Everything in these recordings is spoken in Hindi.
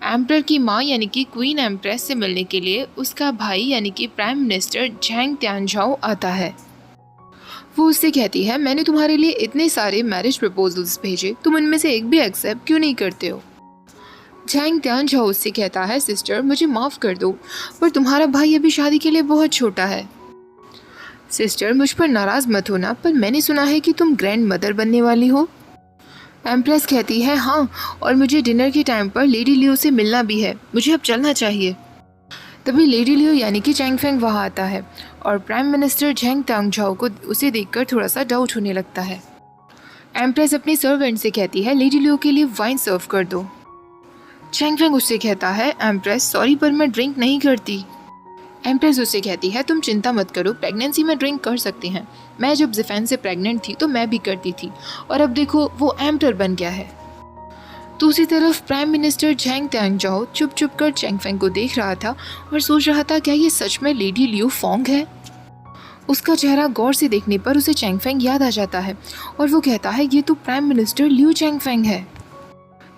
एम्परर की माँ यानी कि क्वीन एम्प्रेस से मिलने के लिए उसका भाई यानी कि प्राइम मिनिस्टर झैंग त्यांझाओ आता है। वो उससे कहती है, मैंने तुम्हारे लिए इतने सारे मैरिज प्रपोजल्स भेजे, तुम उनमें से एक भी एक्सेप्ट क्यों नहीं करते हो। झैंग त्यांझाओ उससे कहता है, सिस्टर मुझे माफ़ कर दो, पर तुम्हारा भाई अभी शादी के लिए बहुत छोटा है। सिस्टर मुझ पर नाराज़ मत होना, पर मैंने सुना है कि तुम ग्रैंड मदर बनने वाली हो। एम्प्रेस कहती है, हाँ, और मुझे डिनर के टाइम पर लेडी लियो से मिलना भी है, मुझे अब चलना चाहिए। तभी लेडी लियो यानी कि चैंग फेंग वहाँ आता है और प्राइम मिनिस्टर झैंग त्यांझाओ को उसे देखकर थोड़ा सा डाउट होने लगता है। एम्प्रेस अपनी सर्वेंट से कहती है, लेडी लियो के लिए वाइन सर्व कर दो। चैंग फेंग उससे कहता है, एम्प्रेस सॉरी पर मैं ड्रिंक नहीं करती। एम्प्रेस उससे कहती है, तुम चिंता मत करो, प्रेगनेंसी में ड्रिंक कर सकते हैं, मैं जब ज़िफेन से प्रेग्नेंट थी तो मैं भी करती थी, और अब देखो वो एम्परर बन गया है। दूसरी तरफ प्राइम मिनिस्टर झैंग त्यांझाओ चुप चुप कर चैंग फेंग को देख रहा था और सोच रहा था, क्या ये सच में लेडी लियू फोंग है। उसका चेहरा गौर से देखने पर उसे चैंग फेंग याद आ जाता है और वो कहता है, ये तो prime minister Liu Chang Feng है।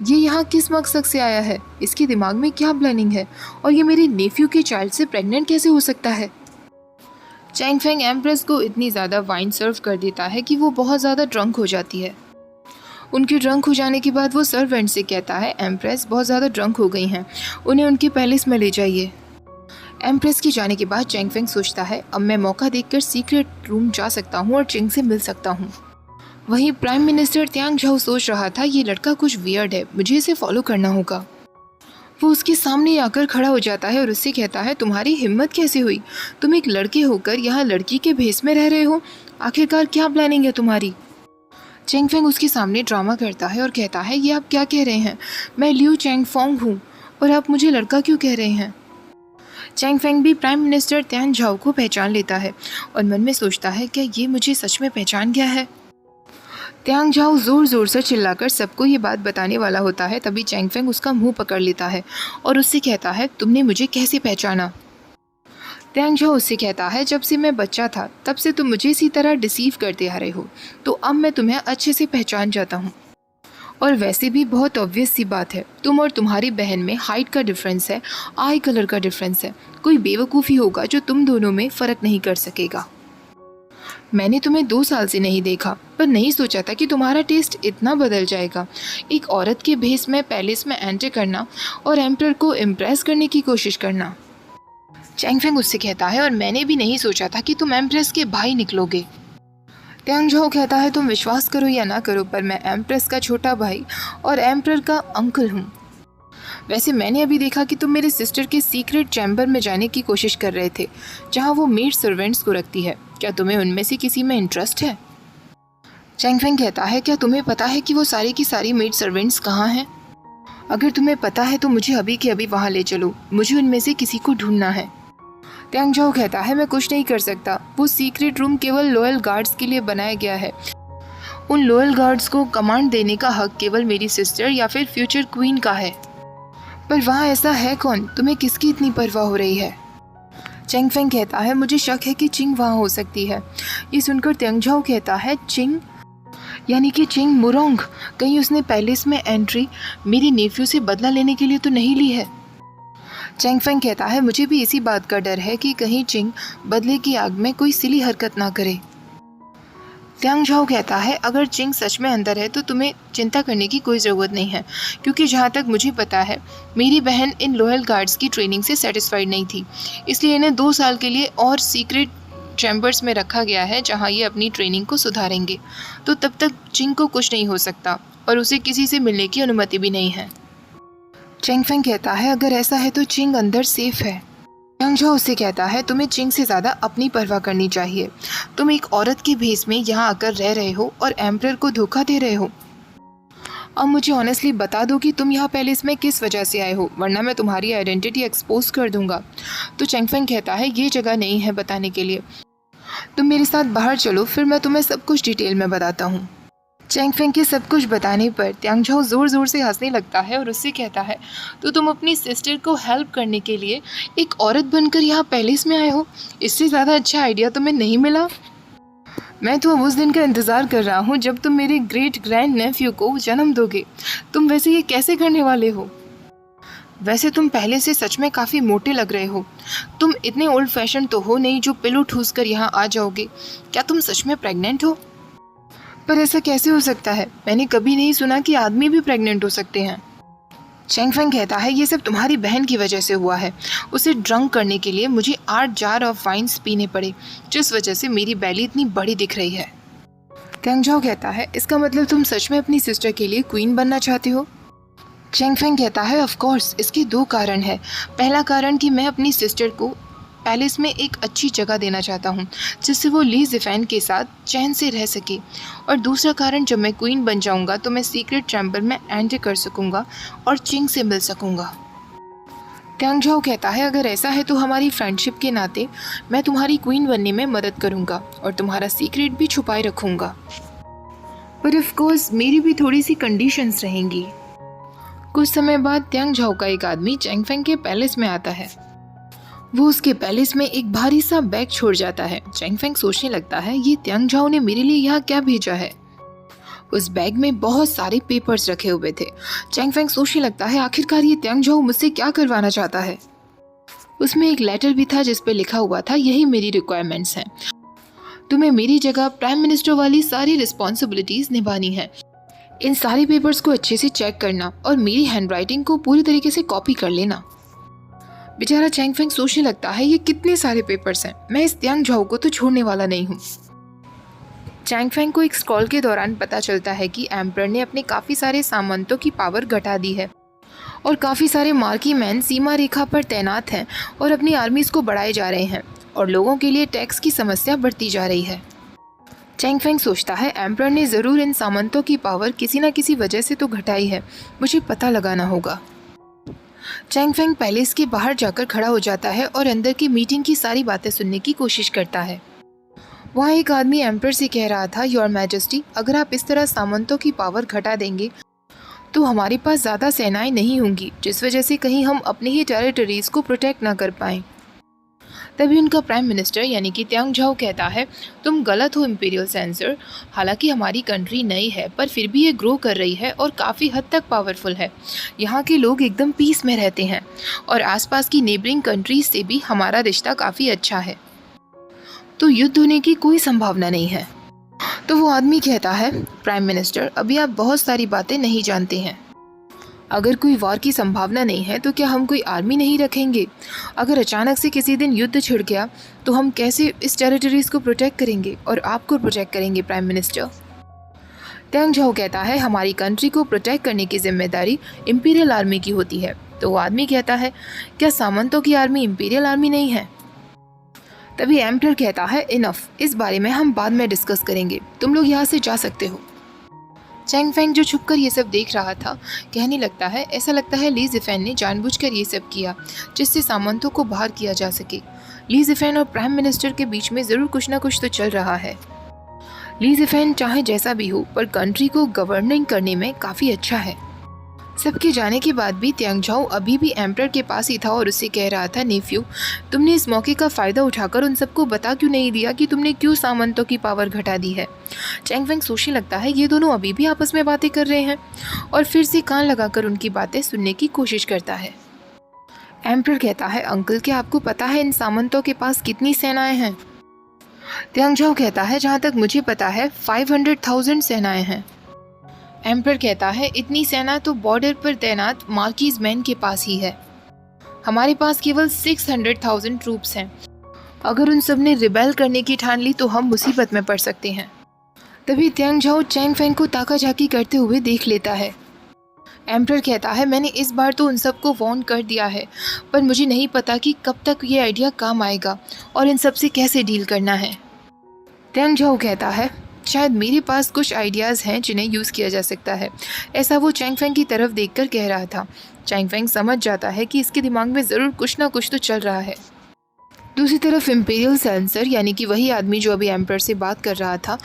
ये यहाँ किस मकसद से आया है, इसके दिमाग में क्या प्लानिंग है, और ये मेरे नेफ्यू के चाइल्ड से प्रेग्नेंट कैसे हो सकता है। चैंग फेंग एम्प्रेस को इतनी ज़्यादा वाइन सर्व कर देता है कि वो बहुत ज़्यादा ड्रंक हो जाती है। उनके ड्रंक हो जाने के बाद वो सर्वेंट से कहता है, एम्प्रेस बहुत ज़्यादा ड्रंक हो गई हैं, उन्हें उनके पैलेस में ले जाइए। एम्प्रेस के जाने के बाद चैंग फेंग सोचता है, अब मैं मौका देखकर सीक्रेट रूम जा सकता हूँ और चिंग से मिल सकता हूँ। वहीं प्राइम मिनिस्टर त्यांझाओ सोच रहा था, ये लड़का कुछ वियर्ड है, मुझे इसे फॉलो करना होगा। वो उसके सामने आकर खड़ा हो जाता है और उससे कहता है, तुम्हारी हिम्मत कैसे हुई, तुम एक लड़के होकर यहाँ लड़की के भेस में रह रहे हो, आखिरकार क्या प्लानिंग है तुम्हारी। चैंग फेंग उसके सामने ड्रामा करता है और कहता है, ये आप क्या कह रहे हैं, मैं लियू चैंग फोंग हूँ और आप मुझे लड़का क्यों कह रहे हैं। चैंग फेंग भी प्राइम मिनिस्टर त्यांझाओ को पहचान लेता है और मन में सोचता है, क्या ये मुझे सच में पहचान गया है। त्यांझाओ ज़ोर ज़ोर से चिल्लाकर सबको ये बात बताने वाला होता है, तभी चैंग फेंग उसका मुंह पकड़ लेता है और उससे कहता है, तुमने मुझे कैसे पहचाना। त्यांझाओ उससे कहता है, जब से मैं बच्चा था तब से तुम मुझे इसी तरह डिसीव करते आ रहे हो, तो अब मैं तुम्हें अच्छे से पहचान जाता हूँ। और वैसे भी बहुत ऑब्वियस सी बात है, तुम और तुम्हारी बहन में हाइट का डिफरेंस है, आई कलर का डिफरेंस है, कोई बेवकूफ़ी होगा जो तुम दोनों में फ़र्क नहीं कर सकेगा। मैंने तुम्हें 2 साल से नहीं देखा, पर नहीं सोचा था कि तुम्हारा टेस्ट इतना बदल जाएगा। एक औरत के भेस में पैलेस में एंटर करना और एम्परर को इम्प्रेस करने की कोशिश करना। चैंग फेंग उससे कहता है, और मैंने भी नहीं सोचा था कि तुम एम्प्रेस के भाई निकलोगे। त्यांझाओ कहता है, तुम विश्वास करो या ना करो, पर मैं एम्प्रेस का छोटा भाई और एम्परर का अंकल हूँ। वैसे मैंने अभी देखा कि तुम मेरे सिस्टर के सीक्रेट चैम्बर में जाने की कोशिश कर रहे थे, जहाँ वो मेड सर्वेंट्स को रखती है, क्या तुम्हें उनमें से किसी में इंटरेस्ट है। चैंग फेंग कहता है, क्या तुम्हें पता है कि वो सारी की सारी मेड सर्वेंट्स कहाँ हैं। अगर तुम्हें पता है तो मुझे अभी के अभी वहाँ ले चलो, मुझे उनमें से किसी को ढूंढना है। त्यांझाओ कहता है, मैं कुछ नहीं कर सकता, वो सीक्रेट रूम केवल लॉयल गार्ड्स के लिए बनाया गया है, उन लॉयल गार्ड्स को कमांड देने का हक केवल मेरी सिस्टर या फिर फ्यूचर क्वीन का है। पर वहाँ ऐसा है कौन, तुम्हें किसकी इतनी परवाह हो रही है। चैंग फेंग कहता है, मुझे शक है कि चिंग वहाँ हो सकती है। ये सुनकर त्यांझाओ कहता है, चिंग यानी कि चिंग मुरोंग, कहीं उसने पैलेस में एंट्री मेरे नेफ्यू से बदला लेने के लिए तो नहीं ली है। चैंग फेंग कहता है, मुझे भी इसी बात का डर है कि कहीं चिंग बदले की आग में कोई सिली हरकत ना करे। त्यांझाओ कहता है, अगर चिंग सच में अंदर है तो तुम्हें चिंता करने की कोई ज़रूरत नहीं है, क्योंकि जहाँ तक मुझे पता है मेरी बहन इन लॉयल गार्ड्स की ट्रेनिंग से सेटिस्फाइड नहीं थी, इसलिए इन्हें 2 साल के लिए और सीक्रेट चैम्बर्स में रखा गया है, जहाँ ये अपनी ट्रेनिंग को सुधारेंगे, तो तब तक चिंग को कुछ नहीं हो सकता और उसे किसी से मिलने की अनुमति भी नहीं है। चैंग फेंग कहता है, अगर ऐसा है तो चिंग अंदर सेफ है। त्यांझाओ उससे कहता है, तुम्हें चिंग से ज़्यादा अपनी परवाह करनी चाहिए, तुम एक औरत के भेस में यहाँ आकर रह रहे हो और एम्परर को धोखा दे रहे हो। अब मुझे ऑनेस्टली बता दो कि तुम यहाँ पैलेस में किस वजह से आए हो, वरना मैं तुम्हारी आइडेंटिटी एक्सपोज कर दूंगा। तो चैंग फेंग कहता है, ये जगह नहीं है बताने के लिए, तुम मेरे साथ बाहर चलो, फिर मैं तुम्हें सब कुछ डिटेल में बताता हूँ। चैंग फेंग के सब कुछ बताने पर त्यांझाओ ज़ोर ज़ोर से हंसने लगता है और उससे कहता है, तो तुम अपनी सिस्टर को हेल्प करने के लिए एक औरत बनकर यहाँ पैलेस में आए हो, इससे ज़्यादा अच्छा आइडिया तुम्हें नहीं मिला। मैं तो अब उस दिन का इंतज़ार कर रहा हूँ जब तुम मेरे ग्रेट ग्रैंड नेफ्यू को जन्म दोगे, तुम वैसे ये कैसे करने वाले हो। वैसे तुम पहले से सच में काफ़ी मोटे लग रहे हो। तुम इतने ओल्ड फैशन तो हो नहीं जो पिलो ठूस कर यहाँ आ जाओगे। क्या तुम सच में प्रेग्नेंट हो? पर ऐसा कैसे हो सकता है? मैंने कभी नहीं सुना कि आदमी भी प्रेग्नेंट हो सकते हैं। चैंग फेंग कहता है ये सब तुम्हारी बहन की वजह से हुआ है। उसे ड्रंक करने के लिए मुझे 8 जार ऑफ वाइन्स पीने पड़े, जिस वजह से मेरी बैली इतनी बड़ी दिख रही है। कैंग झाओ कहता है इसका मतलब तुम सच में अपनी सिस्टर के लिए क्वीन बनना चाहते हो? चैंग फेंग कहता है ऑफ कोर्स, इसके 2 कारण हैं। पहला कारण कि मैं अपनी सिस्टर को पैलेस में एक अच्छी जगह देना चाहता हूँ जिससे वो ली ज़िफ़ैन के साथ चैन से रह सके, और दूसरा कारण जब मैं क्वीन बन जाऊँगा तो मैं सीक्रेट चैम्बर में एंटर कर सकूँगा और चिंग से मिल सकूँगा। कैंग झाओ कहता है अगर ऐसा है तो हमारी फ्रेंडशिप के नाते मैं तुम्हारी क्वीन बनने में मदद करूँगा और तुम्हारा सीक्रेट भी छुपाए रखूँगा, पर ऑफ कोर्स मेरी भी थोड़ी सी कंडीशंस रहेंगी। कुछ समय बाद त्यांग झाओ का एक आदमी चैंग फेंग के पैलेस में आता है। वो उसके पैलेस में एक भारी सा बैग छोड़ जाता है। चैंग फेंग सोचने लगता है ये त्यांग झाओ ने मेरे लिए यहाँ क्या भेजा है। उस बैग में बहुत सारे पेपर्स रखे हुए थे। चैंग फेंग सोचने लगता है आखिरकार ये त्यांग झाओ मुझसे क्या करवाना चाहता है। उसमें एक लेटर भी था जिस पे लिखा हुआ था यही मेरी रिक्वायरमेंट्स हैं। तुम्हें मेरी जगह प्राइम मिनिस्टर वाली सारी रिस्पॉन्सिबिलिटीज निभानी है। इन सारे पेपर्स को अच्छे से चेक करना और मेरी हैंडराइटिंग को पूरी तरीके से कॉपी कर लेना। बेचारा चैंग फेंग सोचने लगता है ये कितने सारे पेपर्स हैं, मैं इस त्यांग झाओ को तो छोड़ने वाला नहीं हूँ। चैंग फेंग को एक स्क्रॉल के दौरान पता चलता है कि एम्परर ने अपने काफ़ी सारे सामंतों की पावर घटा दी है और काफ़ी सारे मार्की मैन सीमा रेखा पर तैनात हैं और अपनी आर्मीज़ को बढ़ाए जा रहे हैं और लोगों के लिए टैक्स की समस्या बढ़ती जा रही है। चैंग फेंग सोचता है एम्परर ने ज़रूर इन सामंतों की पावर किसी न किसी वजह से तो घटाई है, मुझे पता लगाना होगा। चैंग फेंग पैलेस के बाहर जाकर खड़ा हो जाता है और अंदर की मीटिंग की सारी बातें सुनने की कोशिश करता है। वहाँ एक आदमी एम्परर से कह रहा था योर मैजेस्टी, अगर आप इस तरह सामंतों की पावर घटा देंगे तो हमारे पास ज़्यादा सेनाएं नहीं होंगी, जिस वजह से कहीं हम अपने ही टेरिटरीज़ को प्रोटेक्ट ना कर पाएँ। तभी उनका प्राइम मिनिस्टर यानी कि त्यांग झाओ कहता है तुम गलत हो इंपीरियल सेंसर। हालांकि हमारी कंट्री नई है पर फिर भी ये ग्रो कर रही है और काफ़ी हद तक पावरफुल है। यहाँ के लोग एकदम पीस में रहते हैं और आसपास की नेबरिंग कंट्रीज से भी हमारा रिश्ता काफ़ी अच्छा है, तो युद्ध होने की कोई संभावना नहीं है। तो वो आदमी कहता है प्राइम मिनिस्टर, अभी आप बहुत सारी बातें नहीं जानते हैं। अगर कोई वार की संभावना नहीं है तो क्या हम कोई आर्मी नहीं रखेंगे? अगर अचानक से किसी दिन युद्ध छिड़ गया तो हम कैसे इस टेरिटरीज़ को प्रोटेक्ट करेंगे और आपको प्रोटेक्ट करेंगे प्राइम मिनिस्टर? त्यांग झाओ कहता है हमारी कंट्री को प्रोटेक्ट करने की जिम्मेदारी इंपीरियल आर्मी की होती है। तो वो आदमी कहता है क्या सामंतों की आर्मी इंपीरियल आर्मी नहीं है? तभी एम्परर कहता है इनफ, इस बारे में हम बाद में डिस्कस करेंगे, तुम लोग यहाँ से जा सकते हो। चैंग फेंग जो छुपकर ये सब देख रहा था कहने लगता है ऐसा लगता है ली ज़िफ़ैन ने जानबूझकर ये सब किया जिससे सामंतों को बाहर किया जा सके। ली ज़िफ़ैन और प्राइम मिनिस्टर के बीच में ज़रूर कुछ ना कुछ तो चल रहा है। ली ज़िफ़ैन चाहे जैसा भी हो पर कंट्री को गवर्निंग करने में काफ़ी अच्छा है। सबके जाने के बाद भी त्यांग झाओ अभी भी एम्परर के पास ही था और उससे कह रहा था नेफ्यू, तुमने इस मौके का फ़ायदा उठाकर उन सबको बता क्यों नहीं दिया कि तुमने क्यों सामंतों की पावर घटा दी है। चैंग फेंग सोचने लगता है ये दोनों अभी भी आपस में बातें कर रहे हैं और फिर से कान लगाकर उनकी बातें सुनने की कोशिश करता है। एम्परर कहता है अंकल, क्या आपको पता है इन सामंतों के पास कितनी सेनाएं हैं? त्यांग झाओ कहता है जहाँ तक मुझे पता है 500,000 सेनाएं हैं। एम्परर कहता है इतनी सेना तो बॉर्डर पर तैनात मार्कीज मैन के पास ही है, हमारे पास केवल 600,000 ट्रूप्स हैं। अगर उन सब ने रिबेल करने की ठान ली तो हम मुसीबत में पड़ सकते हैं। तभी त्यांग झाओ चैंग फेंग को ताकाझाकी करते हुए देख लेता है। एम्परर कहता है मैंने इस बार तो उन सबको वार्न कर दिया है पर मुझे नहीं पता कि कब तक ये आइडिया काम आएगा और इन सब से कैसे डील करना है। त्यांग झाओ कहता है शायद मेरे पास कुछ आइडियाज़ हैं जिन्हें यूज़ किया जा सकता है। ऐसा वो चैंग फेंग की तरफ देखकर कह रहा था। चैंग फेंग समझ जाता है कि इसके दिमाग में ज़रूर कुछ ना कुछ तो चल रहा है। दूसरी तरफ इंपीरियल सेंसर यानी कि वही आदमी जो अभी एम्परर से बात कर रहा था,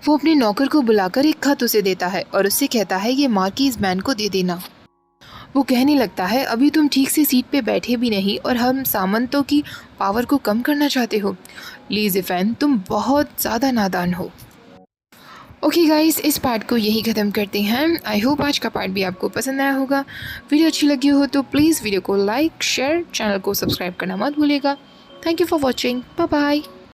वो अपने नौकर को बुलाकर एक खत उसे देता है और उससे कहता है ये मार्कीज मैन को दे देना। वो कहने लगता है अभी तुम ठीक से सीट पे बैठे भी नहीं और हम सामंतों की पावर को कम करना चाहते हो। ली ज़िफ़ैन, तुम बहुत ज़्यादा नादान हो। ओके गाइस, इस पार्ट को यही ख़त्म करते हैं। आई होप आज का पार्ट भी आपको पसंद आया होगा। वीडियो अच्छी लगी हो तो प्लीज़ वीडियो को लाइक शेयर, चैनल को सब्सक्राइब करना मत भूलिएगा। Thank you for watching, bye bye.